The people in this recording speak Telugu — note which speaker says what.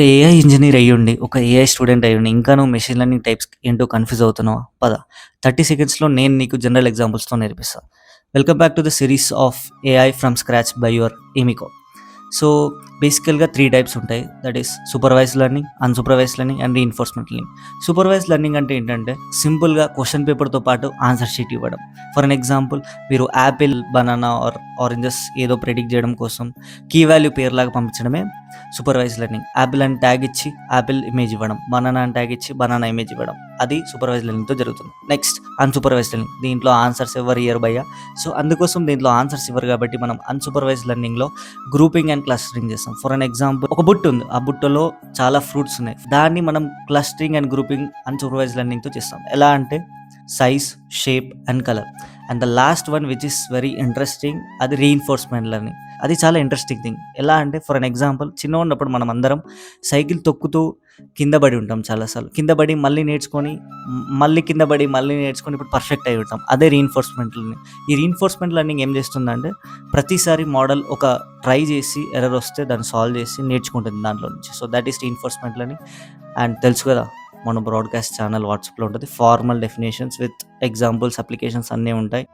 Speaker 1: ఏఐ ఇంజినీర్ అయ్యుండి, ఒక ఏఐ స్టూడెంట్ అయ్యుండి, ఇంకా నువ్వు మెషిన్ లెర్నింగ్ టైప్స్ ఏంటో కన్‌ఫ్యూజ్ అవుతున్నావా? పద 30 సెకండ్స్‌లో నేను నీకు జనరల్ ఎగ్జాంపుల్స్‌తో నేర్పిస్తా. Welcome back to the series of AI from scratch by your ఎమికో. సో, బేసికల్‌గా 3 టైప్స్ ఉంటాయి. That is supervised learning, unsupervised learning and reinforcement learning. Supervised learning అంటే ఏంటంటే, సింపుల్‌గా క్వెషన్ పేపర్‌తో పాటు ఆన్సర్ షీట్ ఇవ్వడం. ఫర్ ఎన్ ఎగ్జాంపుల్, మీరు యాపిల్, బనానా ఆర్ ఆరెంజెస్ ఏదో ప్రెడిక్ట్ చేయడం కోసం key value పేరులాగా పంపించడమే supervised learning. Apple అని ట్యాగ్ ఇచ్చి యాపిల్ ఇమేజ్ ఇవ్వడం, బనానా అని ట్యాగ్ ఇచ్చి బనానా ఇమేజ్ ఇవ్వడం. అది సూపర్వైజ్డ్ లెర్నింగ్‌తో జరుగుతుంది. Next unsupervised learning. దీంట్లో ఆన్సర్స్ ఎవ్వరు ఇయ్యరు భయ్యా. సో, అందుకోసం దీంట్లో ఆన్సర్స్ ఇవ్వరు కాబట్టి మనం అన్‌సూపర్వైజ్డ్ లెర్నింగ్‌లో గ్రూపింగ్ అండ్ క్లస్టరింగ్ చేస్తాం. ఫర్ ఎన్ ఎగ్జాంపుల్, ఒక బుట్ట ఉంది. ఆ బుట్టలో చాలా ఫ్రూట్స్ ఉన్నాయి. దాన్ని మనం క్లస్టరింగ్ అండ్ గ్రూపింగ్ అన్‌సూపర్వైజ్డ్ లెర్నింగ్‌తో చేస్తాం. ఎలా అంటే size, shape and colour. And the last one which is very interesting, అది రీఇన్ఫోర్స్‌మెంట్ లెర్నింగ్. అది చాలా ఇంట్రెస్టింగ్ థింగ్. ఎలా అంటే ఫర్ ఎన్ ఎగ్జాంపుల్, చిన్నగున్నప్పుడు మనం అందరం సైకిల్ తొక్కుతూ కింద పడి ఉంటాం చాలా సార్లు. కింద పడి మళ్ళీ నేర్చుకొని, మళ్ళీ కింద పడి మళ్ళీ నేర్చుకొని ఇప్పుడు పర్ఫెక్ట్ అయి ఉంటాం. అదే రీఇన్ఫోర్స్‌మెంట్ లెర్నింగ్. ఈ రీఇన్ఫోర్స్‌మెంట్ లెర్నింగ్ ఏం చేస్తుందంటే, ప్రతిసారి మోడల్ ఒక ట్రై చేసి ఎర్రర్ వస్తే దాన్ని సాల్వ్ చేసి నేర్చుకుంటుంది దాంట్లో నుంచి. So, that is reinforcement learning. And తెలుసు కదా, మన బ్రాడ్‌కాస్ట్ ఛానల్ వాట్సాప్‌లో ఉంటది. Formal definitions with examples, applications అన్నీ ఉంటాయి.